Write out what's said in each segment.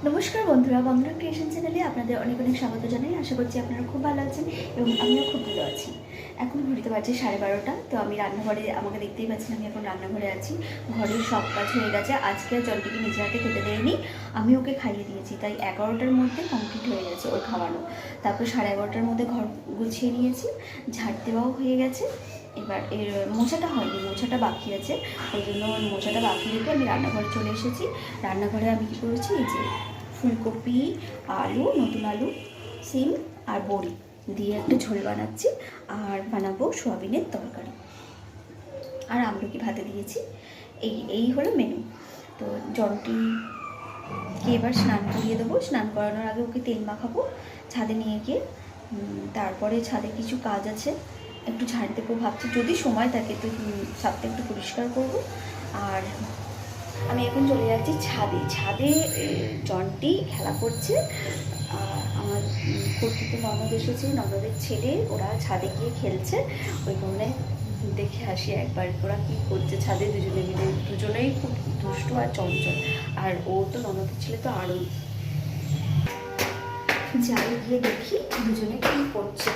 নমস্কার বন্ধুরা, বন্ধুরা ক্রিয়েশন চ্যানেলে আপনাদের অনেক অনেক স্বাগত জানাই। আশা করছি আপনারা খুব ভালো আছেন এবং আমিও খুব ভালো আছি। এখন ঘড়িতে বাজে 12:30। তো আমি রান্নাঘরে, আমাকে দেখতেই পাচ্ছেন আমি এখন রান্নাঘরে আছি। ঘরের সব কাজ হয়ে গেছে। আজকে জলটিকে নিজে হাতে খেতে দেয়নি, আমি ওকে খাইয়ে দিয়েছি, তাই 11টার মধ্যে কমপ্লিট হয়ে গেছে ওর খাওয়ানো। তারপর 11:30টার মধ্যে ঘর গুছিয়ে নিয়েছি, ঝাড় দেওয়াও হয়ে গেছে। এবার এর মোছাটা হয়নি, মোছাটা বাকি আছে, ওই জন্য মোছাটা বাকি রেখে আমি রান্নাঘরে চলে এসেছি। রান্নাঘরে আমি কী করেছি, এই যে ফুলকপি, আলু, নতুন আলু, সিম আর বড়ি দিয়ে একটা ঝোল বানাচ্ছি, আর বানাবো সোয়াবিনের তরকারি, আর আমলকি ভাতে দিয়েছি। এই হলো মেনু। তো জলটিকে এবার স্নান করিয়ে দেবো। স্নান করানোর আগে ওকে তেল মাখাবো ছাদে নিয়ে গিয়ে। তারপরে ছাদে কিছু কাজ আছে, একটু ঝাড় দেবো ভাবছি, যদি সময় থাকে তো ছাদটা একটু পরিষ্কার করবো। আর আমি এখন চলে যাচ্ছি ছাদে। ছাদে জন্টি খেলা করছে, আর আমার কর্তৃত্ব ননদ এসেছে, ননদের ছেলে, ওরা ছাদে গিয়ে খেলছে। ওই কারণে দেখে আসি একবার ওরা কী করছে ছাদে দুজনে মিলে। দুজনেই খুব দুষ্টু আর চঞ্চল, আর ও তো ননদের ছেলে তো আরও। যাই গিয়ে দেখি দুজনে কী করছে।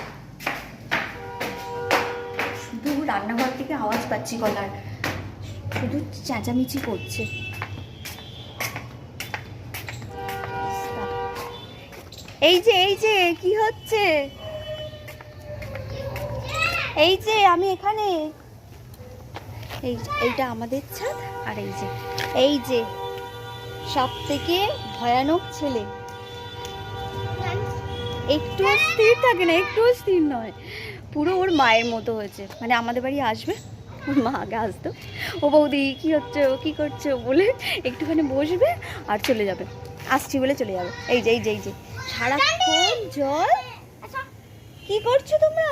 শুধু রান্নাঘর থেকে আওয়াজ পাচ্ছি গলার, শুধু চেঁচামেচি করছে। এই যে কি হচ্ছে, এই যে আমি এখানে, এইটা আমাদের ছাদ। আর এই যে সব থেকে ভয়ানক ছেলে, একটু স্থির থাকে না, একটু স্থির নয়, পুরো ওর মায়ের মতো হয়েছে। মানে আমাদের বাড়ি আসবে, ওর মা আগে আসতো, ও বৌদি কী হচ্ছে, ও কী করছে বলে একটুখানি বসবে আর চলে যাবে, আসছি বলে চলে যাবে। এই যে সারাক্ষণ জল। কি করছো তোমরা?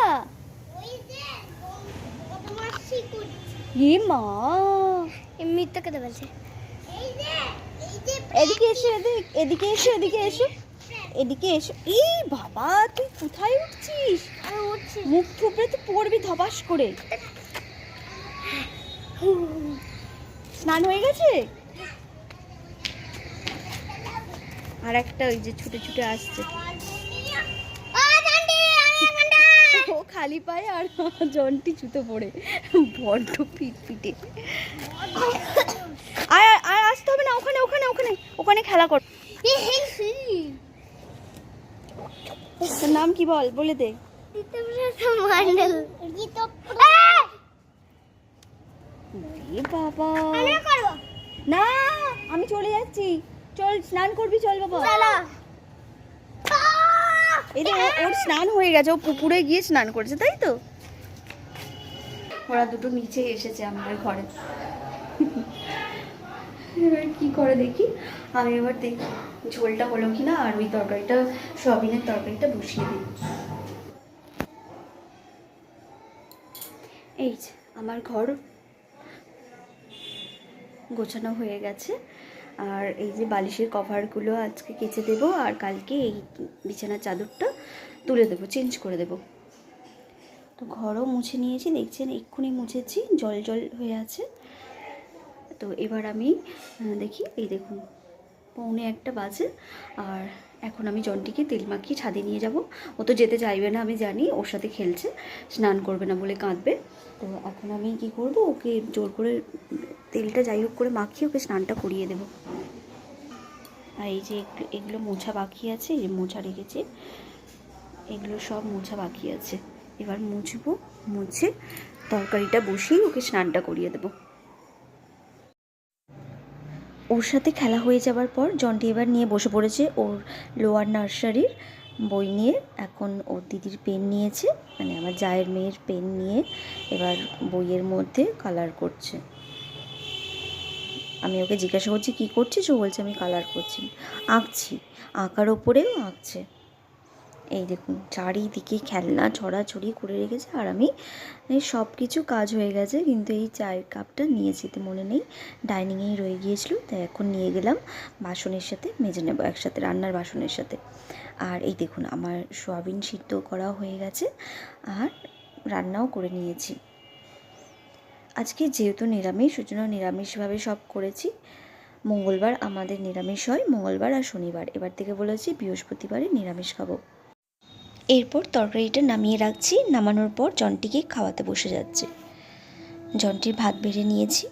মা এমনি তো কেটে বলছে, এদিকে এসো, এদিকে এসো, এদিকে এসো, এদিকে এসো। এই বাবা, তুই কোথায় উঠছিস? মুখ থুবড়ে তো পড়বি ধপাস করে। স্নান হয়ে গেছে? আর একটা ওই যে ছুটে ছুটে আসছে, ও খালি পায়ে আর জন্টি জুতো পড়ে, বড্ড পিটপিটে। আর আসতে হবে না, ওখানে ওখানে ওখানে ওখানে খেলা কর। তোর নাম কি বলে দে। বাবা না, আমি চলে যাচ্ছি, চল স্নান করবি, চল বাবা। এই যে ওর স্নান হয়ে গেছে, ও পুকুরে গিয়ে স্নান করেছে, তাই তো। ওরা দুটো নিচে এসেছে আমাদের ঘরে, এবার কি করে দেখি। আমি এবার দেখি ঝোলটা হলো কিনা, আর ওই তরকারিটা, সয়াবিনের তরকারিটা বসিয়ে দিই। এই যে আমার ঘর গোছানো হয়ে গেছে, আর এই যে বালিশের কভারগুলো আজকে কেচে দেবো, আর কালকে এই বিছানার চাদরটা তুলে দেবো, চেঞ্জ করে দেবো। তো ঘরও মুছে নিয়েছি, দেখছেন এক্ষুনি মুছেছি, জল জল হয়ে আছে। তো এবার আমি দেখি, এই দেখুন 1:45 বাজে, আর এখন আমি জন্টিকে তেল মাখিয়ে ছাদে নিয়ে যাব। ও তো যেতে চাইবে না, আমি জানি, ওর সাথে খেলছে, স্নান করবে না বলে কাঁদবে। তো এখন আমি কি করব, ওকে জোর করে তেলটা যাই হোক করে মাখিয়ে ওকে স্নানটা করিয়ে দেবো। আর এই যে এগুলো মোছা বাকি আছে, এই যে মোছা রেখেছি, এগুলো সব মোছা বাকি আছে। এবার মুছবো, মুছে তরকারিটা বসিয়ে ওকে স্নানটা করিয়ে দেবো। ওর সাথে খেলা হয়ে যাওয়ার পর জন্টি এবার নিয়ে বসে পড়েছে ওর লোয়ার নার্সারির বই নিয়ে। এখন ওর দিদির পেন নিয়েছে, মানে আমার জায়ের মেয়ের পেন নিয়ে এবার বইয়ের মধ্যে কালার করছে। আমি ওকে জিজ্ঞাসা করছি কী করছিস, ও বলছে আমি কালার করছি, আঁকছি, আঁকার ওপরেও আঁকছে। এই দেখুন চারিদিকে খেলনা ছড়াছড়ি করে রেখেছে, আর আমি সব কিছু কাজ হয়ে গেছে, কিন্তু এই চায়ের কাপটা নিয়ে যেতে মনে নেই, ডাইনিংয়েই রয়ে গিয়েছিল, তাই এখন নিয়ে গেলাম, বাসনের সাথে মেজে নেবো একসাথে, রান্নার বাসনের সাথে। আর এই দেখুন আমার সোয়াবিন সিদ্ধ করা হয়ে গেছে, আর রান্নাও করে নিয়েছি। আজকে যেহেতু নিরামিষ, ওই জন্য নিরামিষভাবে সব করেছি। মঙ্গলবার আমাদের নিরামিষ হয়, মঙ্গলবার আর শনিবার। এবার থেকে বলেছি বৃহস্পতিবারে নিরামিষ খাবো। এরপর তরকারিটা নামিয়ে রাখছি, নামানোর পর জনটিকে খাওয়াতে বসে যাচ্ছে। জনটির ভাত বেড়ে নিয়েছি,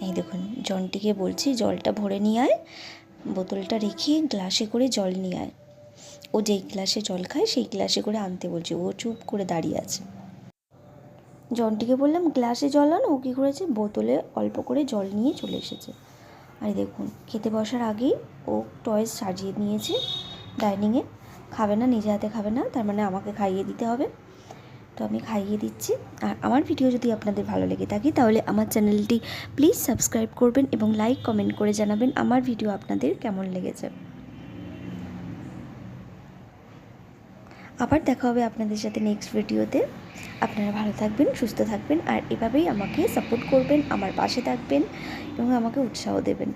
এই দেখুন জনটিকে বলছি জলটা ভরে নিয়ে আয়, বোতলটা রেখে গ্লাসে করে জল নিয়ে আয়। ও যেই গ্লাসে জল খায় সেই গ্লাসে করে আনতে বলছি, ও চুপ করে দাঁড়িয়ে আছে। জনটিকে বললাম গ্লাসে জল আন, ও কী করেছে বোতলে অল্প করে জল নিয়ে চলে এসেছে। আর দেখুন খেতে বসার আগেই ও টয়েস সাজিয়ে নিয়েছে ডাইনিংয়ে। খাবে না, নিজে হাতে খাবে না, তার মানে আমাকে খাইয়ে দিতে হবে। তো আমি খাইয়ে দিচ্ছি। আর আমার ভিডিও যদি আপনাদের ভালো লেগে থাকে তাহলে আমার চ্যানেলটি প্লিজ সাবস্ক্রাইব করবেন এবং লাইক কমেন্ট করে জানাবেন আমার ভিডিও আপনাদের কেমন লেগেছে। আবার দেখা হবে আপনাদের সাথে নেক্সট ভিডিওতে। আপনারা ভালো থাকবেন, সুস্থ থাকবেন, আর এভাবেই আমাকে সাপোর্ট করবেন, আমার পাশে থাকবেন এবং আমাকে উৎসাহ দেবেন।